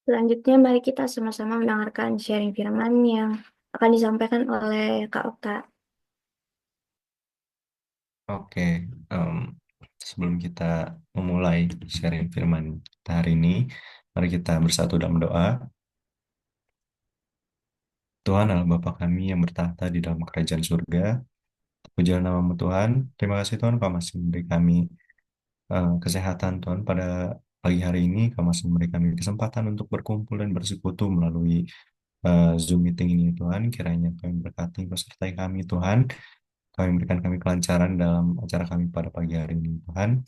Selanjutnya, mari kita sama-sama mendengarkan sharing firman yang akan disampaikan oleh Kak Okta. Oke, em, sebelum kita memulai sharing firman kita hari ini, mari kita bersatu dalam doa. Tuhan adalah Bapa kami yang bertahta di dalam kerajaan surga. Pujilah namamu Tuhan. Terima kasih Tuhan, Kau masih memberi kami kesehatan Tuhan pada pagi hari ini. Kau masih memberi kami kesempatan untuk berkumpul dan bersekutu melalui Zoom meeting ini Tuhan. Kiranya Kau yang berkati, Kau sertai kami Tuhan. Kau yang berikan kami kelancaran dalam acara kami pada pagi hari ini Tuhan.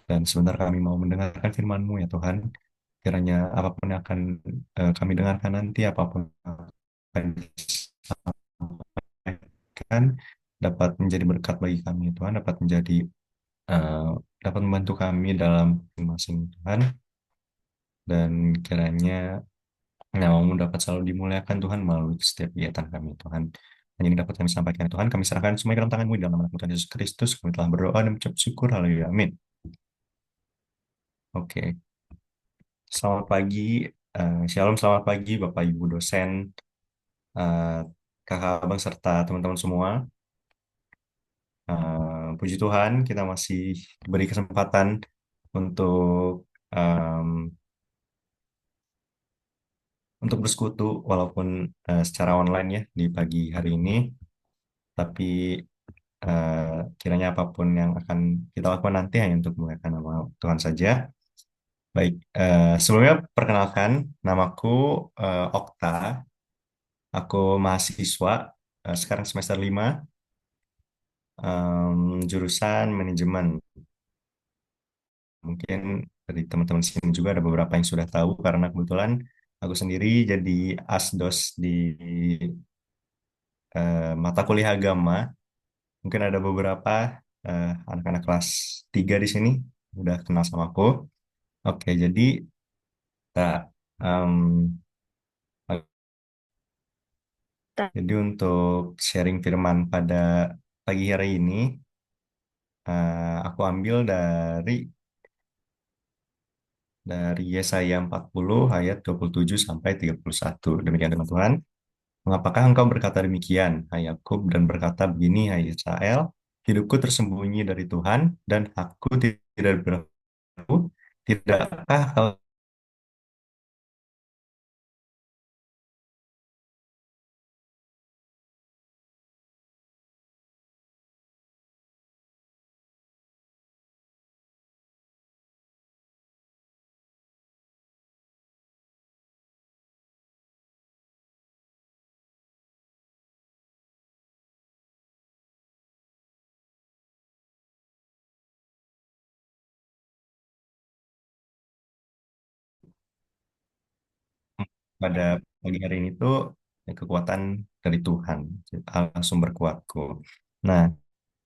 Dan sebentar kami mau mendengarkan firman-Mu ya Tuhan. Kiranya apapun yang akan kami dengarkan nanti, apapun yang akan disampaikan, dapat menjadi berkat bagi kami ya Tuhan, eh, dapat membantu kami dalam masing-masing Tuhan. Dan kiranya namamu dapat selalu dimuliakan Tuhan melalui setiap kegiatan kami Tuhan. Hanya ini dapat kami sampaikan Tuhan. Kami serahkan semua dalam tangan-Mu di dalam nama Tuhan Yesus Kristus. Kami telah berdoa dan mengucap syukur. Haleluya. Amin. Oke. Selamat pagi, Shalom, selamat pagi Bapak Ibu dosen, eh, kakak abang serta teman-teman semua. Puji Tuhan, kita masih diberi kesempatan untuk em, untuk bersekutu walaupun secara online ya di pagi hari ini. Tapi kiranya apapun yang akan kita lakukan nanti hanya untuk memuliakan nama Tuhan saja. Baik, sebelumnya perkenalkan namaku Okta. Aku mahasiswa sekarang semester 5, jurusan manajemen. Mungkin dari teman-teman sini juga ada beberapa yang sudah tahu karena kebetulan aku sendiri jadi asdos di mata kuliah agama. Mungkin ada beberapa anak-anak kelas 3 di sini udah kenal sama aku. Oke, jadi tak em, Ta- jadi untuk sharing firman pada pagi hari ini, aku ambil dari Yesaya 40 ayat 27 sampai 31. Demikian dengan Tuhan. Mengapakah engkau berkata demikian, hai Yakub, dan berkata begini, hai Israel, hidupku tersembunyi dari Tuhan, dan aku tidak berlaku, tidakkah kau pada pagi hari ini tuh kekuatan dari Tuhan, Allah sumber kuatku. Nah,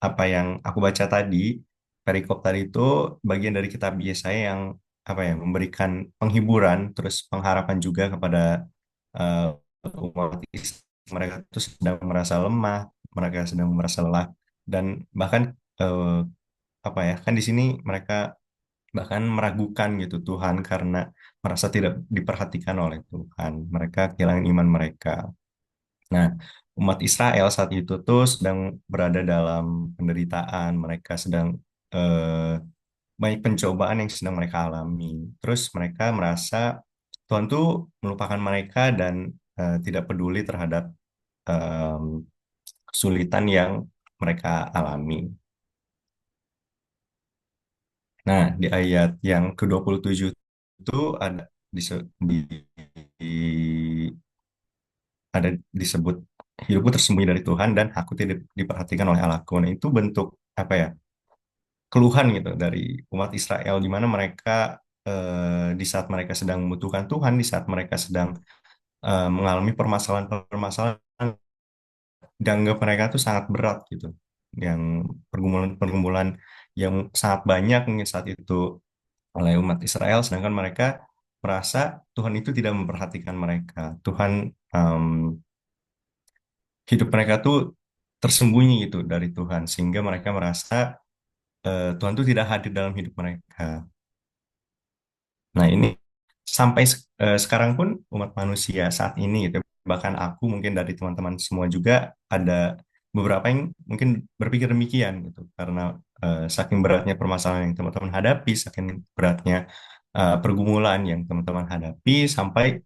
apa yang aku baca tadi, perikop tadi itu bagian dari kitab Yesaya yang apa ya, memberikan penghiburan, terus pengharapan juga kepada eh, umat Islam. Mereka itu sedang merasa lemah, mereka sedang merasa lelah, dan bahkan eh, apa ya, kan di sini mereka bahkan meragukan gitu Tuhan karena merasa tidak diperhatikan oleh Tuhan. Mereka kehilangan iman mereka. Nah, umat Israel saat itu tuh sedang berada dalam penderitaan, mereka sedang eh, banyak pencobaan yang sedang mereka alami. Terus mereka merasa Tuhan tuh melupakan mereka dan tidak peduli terhadap em, kesulitan yang mereka alami. Nah, di ayat yang ke-27 itu ada ada disebut hidupku tersembunyi dari Tuhan dan aku tidak diperhatikan oleh Allahku. Nah, itu bentuk apa ya? Keluhan gitu dari umat Israel di mana mereka di saat mereka sedang membutuhkan Tuhan, di saat mereka sedang mengalami permasalahan-permasalahan dianggap mereka tuh sangat berat gitu. Yang pergumulan-pergumulan yang sangat banyak mungkin saat itu oleh umat Israel, sedangkan mereka merasa Tuhan itu tidak memperhatikan mereka. Tuhan em, hidup mereka tuh tersembunyi gitu dari Tuhan, sehingga mereka merasa Tuhan tuh tidak hadir dalam hidup mereka. Nah ini sampai sekarang pun umat manusia saat ini gitu, bahkan aku mungkin dari teman-teman semua juga ada beberapa yang mungkin berpikir demikian gitu karena saking beratnya permasalahan yang teman-teman hadapi, saking beratnya pergumulan yang teman-teman hadapi sampai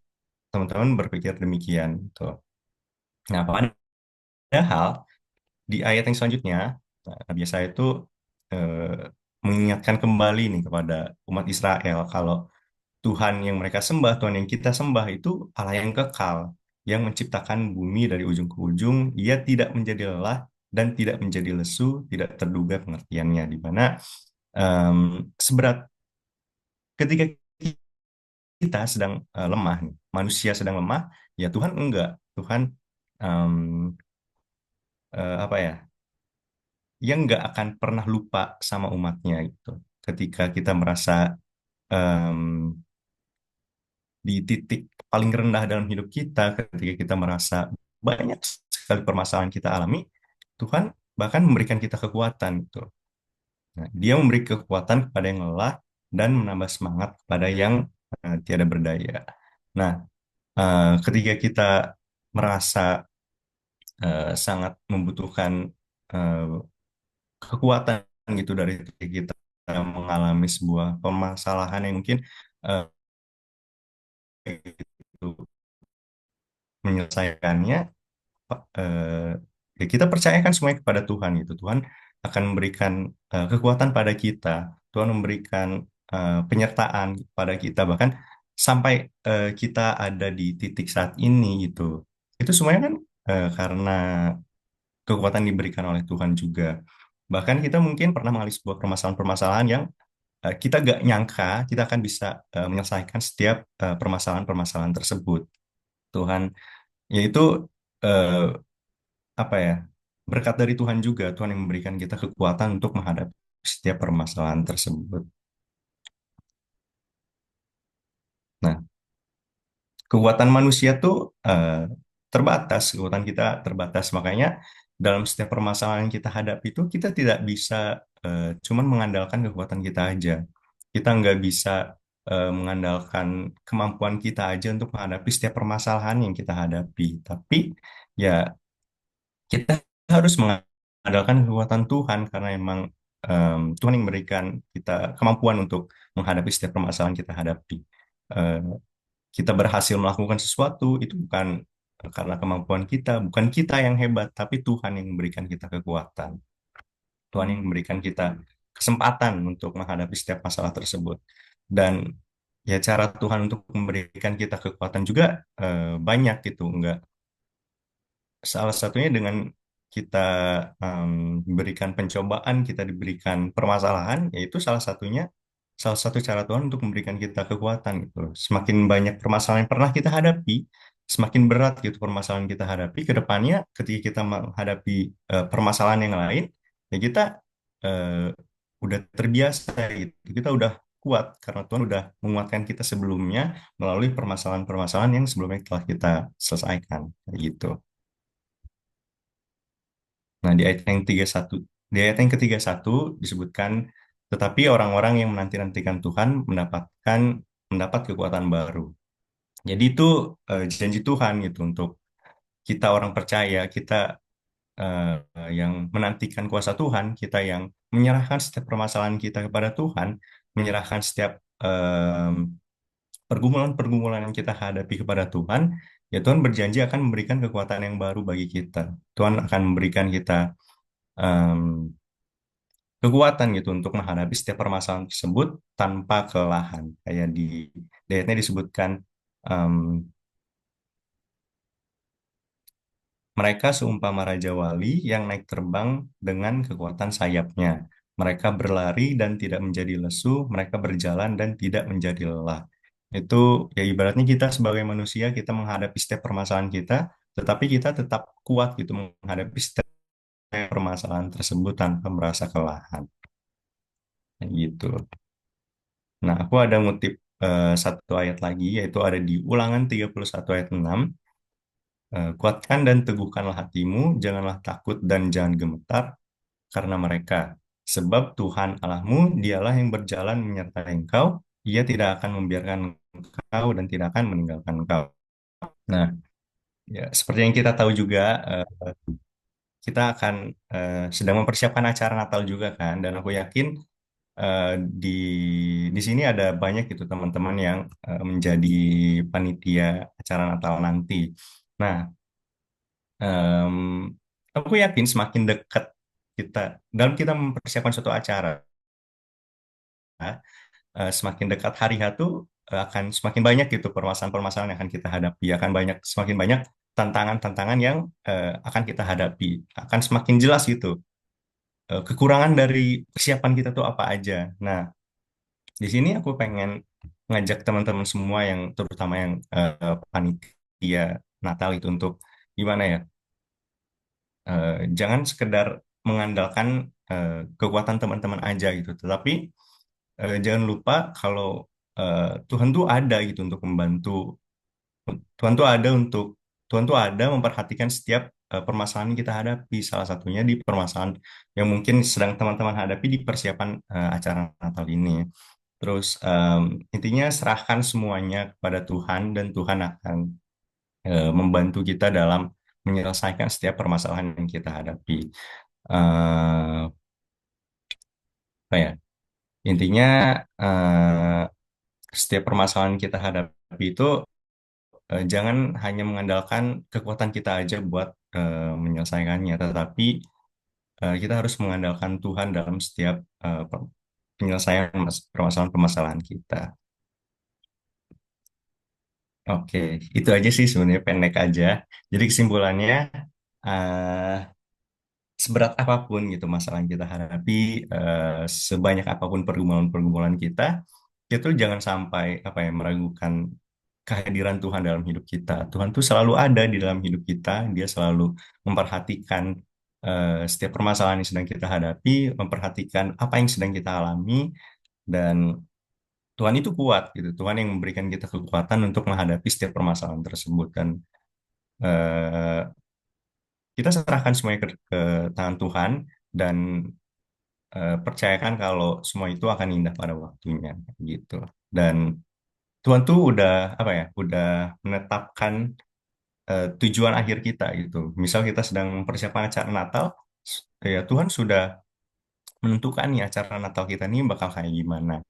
teman-teman berpikir demikian gitu. Nah, padahal di ayat yang selanjutnya Nabi Yesaya itu mengingatkan kembali nih kepada umat Israel kalau Tuhan yang mereka sembah, Tuhan yang kita sembah itu Allah yang kekal, yang menciptakan bumi dari ujung ke ujung. Ia tidak menjadi lelah dan tidak menjadi lesu, tidak terduga pengertiannya. Di mana seberat ketika kita sedang lemah, nih, manusia sedang lemah, ya Tuhan enggak. Tuhan em, apa ya? Yang enggak akan pernah lupa sama umatnya gitu. Ketika kita merasa em, di titik paling rendah dalam hidup kita, ketika kita merasa banyak sekali permasalahan kita alami, Tuhan bahkan memberikan kita kekuatan gitu. Nah, Dia memberi kekuatan kepada yang lelah dan menambah semangat kepada yang tiada berdaya. Nah, ketika kita merasa sangat membutuhkan eh, kekuatan gitu dari ketika kita mengalami sebuah permasalahan yang mungkin eh, itu menyelesaikannya eh, ya kita percayakan semuanya kepada Tuhan gitu. Tuhan akan memberikan kekuatan pada kita. Tuhan memberikan penyertaan pada kita bahkan sampai kita ada di titik saat ini gitu. Itu semuanya kan karena kekuatan diberikan oleh Tuhan juga. Bahkan kita mungkin pernah mengalami sebuah permasalahan-permasalahan yang kita gak nyangka kita akan bisa menyelesaikan setiap permasalahan-permasalahan tersebut. Tuhan, yaitu eh, apa ya berkat dari Tuhan juga Tuhan yang memberikan kita kekuatan untuk menghadapi setiap permasalahan tersebut. Nah, kekuatan manusia tuh terbatas, kekuatan kita terbatas. Makanya dalam setiap permasalahan yang kita hadapi itu kita tidak bisa cuman mengandalkan kekuatan kita aja. Kita nggak bisa mengandalkan kemampuan kita aja untuk menghadapi setiap permasalahan yang kita hadapi. Tapi ya kita harus mengandalkan kekuatan Tuhan karena emang Tuhan yang memberikan kita kemampuan untuk menghadapi setiap permasalahan kita hadapi. Eh, kita berhasil melakukan sesuatu itu bukan karena kemampuan kita, bukan kita yang hebat, tapi Tuhan yang memberikan kita kekuatan. Tuhan yang memberikan kita kesempatan untuk menghadapi setiap masalah tersebut. Dan ya cara Tuhan untuk memberikan kita kekuatan juga banyak gitu, enggak salah satunya dengan kita diberikan pencobaan, kita diberikan permasalahan, yaitu salah satu cara Tuhan untuk memberikan kita kekuatan gitu. Semakin banyak permasalahan yang pernah kita hadapi, semakin berat gitu permasalahan kita hadapi ke depannya ketika kita menghadapi permasalahan yang lain, ya kita eh, udah terbiasa gitu. Kita udah kuat karena Tuhan udah menguatkan kita sebelumnya melalui permasalahan-permasalahan yang sebelumnya telah kita selesaikan kayak gitu. Nah, di ayat yang ketiga satu disebutkan, tetapi orang-orang yang menanti-nantikan Tuhan mendapat kekuatan baru. Jadi itu janji Tuhan gitu untuk kita orang percaya, kita yang menantikan kuasa Tuhan, kita yang menyerahkan setiap permasalahan kita kepada Tuhan, menyerahkan setiap pergumulan-pergumulan yang kita hadapi kepada Tuhan, ya Tuhan berjanji akan memberikan kekuatan yang baru bagi kita. Tuhan akan memberikan kita em, kekuatan gitu untuk menghadapi setiap permasalahan tersebut tanpa kelelahan. Kayak di ayatnya disebutkan em, mereka seumpama raja wali yang naik terbang dengan kekuatan sayapnya. Mereka berlari dan tidak menjadi lesu, mereka berjalan dan tidak menjadi lelah. Itu ya ibaratnya kita sebagai manusia kita menghadapi setiap permasalahan kita, tetapi kita tetap kuat gitu menghadapi setiap permasalahan tersebut tanpa merasa kelelahan. Kayak gitu. Nah, aku ada ngutip satu ayat lagi, yaitu ada di Ulangan 31 ayat 6. Kuatkan dan teguhkanlah hatimu, janganlah takut dan jangan gemetar karena mereka. Sebab Tuhan Allahmu, dialah yang berjalan menyertai engkau, ia tidak akan membiarkan engkau dan tidak akan meninggalkan engkau. Nah, ya seperti yang kita tahu juga, kita akan sedang mempersiapkan acara Natal juga kan, dan aku yakin eh, di di sini ada banyak gitu teman-teman yang menjadi panitia acara Natal nanti. Nah, em, aku yakin semakin dekat kita dalam kita mempersiapkan suatu acara, semakin dekat hari H tuh akan semakin banyak gitu permasalahan-permasalahan yang akan kita hadapi, akan semakin banyak tantangan-tantangan yang akan kita hadapi, akan semakin jelas gitu kekurangan dari persiapan kita tuh apa aja. Nah, di sini aku pengen ngajak teman-teman semua yang terutama yang panitia Natal itu untuk gimana ya? Jangan sekedar mengandalkan kekuatan teman-teman aja gitu, tetapi jangan lupa kalau Tuhan tuh ada gitu untuk membantu. Tuhan tuh ada untuk Tuhan tuh ada memperhatikan setiap permasalahan yang kita hadapi. Salah satunya di permasalahan yang mungkin sedang teman-teman hadapi di persiapan acara Natal ini. Terus intinya serahkan semuanya kepada Tuhan dan Tuhan akan membantu kita dalam menyelesaikan setiap permasalahan yang kita hadapi. Apa ya? Intinya eh, setiap permasalahan yang kita hadapi itu jangan hanya mengandalkan kekuatan kita aja buat menyelesaikannya, tetapi kita harus mengandalkan Tuhan dalam setiap penyelesaian permasalahan-permasalahan kita. Oke, itu aja sih sebenarnya pendek aja. Jadi kesimpulannya, eh, seberat apapun gitu masalah yang kita hadapi, sebanyak apapun pergumulan-pergumulan kita, itu jangan sampai apa ya meragukan kehadiran Tuhan dalam hidup kita. Tuhan tuh selalu ada di dalam hidup kita, Dia selalu memperhatikan setiap permasalahan yang sedang kita hadapi, memperhatikan apa yang sedang kita alami, dan Tuhan itu kuat gitu. Tuhan yang memberikan kita kekuatan untuk menghadapi setiap permasalahan tersebut. Dan eh, kita serahkan semuanya ke tangan Tuhan dan percayakan kalau semua itu akan indah pada waktunya gitu. Dan Tuhan tuh udah apa ya, udah menetapkan tujuan akhir kita gitu. Misal kita sedang mempersiapkan acara Natal, ya Tuhan sudah menentukan nih acara Natal kita nih bakal kayak gimana.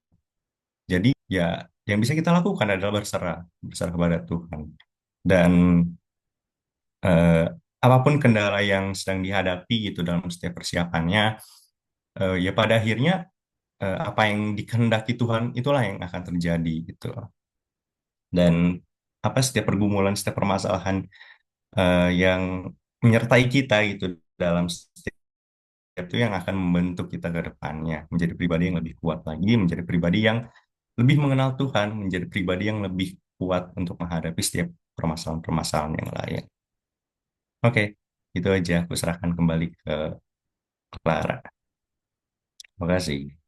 Jadi ya yang bisa kita lakukan adalah berserah kepada Tuhan. Dan eh, apapun kendala yang sedang dihadapi gitu dalam setiap persiapannya, ya pada akhirnya apa yang dikehendaki Tuhan itulah yang akan terjadi gitu. Dan apa setiap pergumulan, setiap permasalahan yang menyertai kita gitu dalam setiap itu yang akan membentuk kita ke depannya menjadi pribadi yang lebih kuat lagi, menjadi pribadi yang lebih mengenal Tuhan, menjadi pribadi yang lebih kuat untuk menghadapi setiap permasalahan-permasalahan yang lain. Oke, itu aja. Aku serahkan kembali ke Clara. Terima kasih.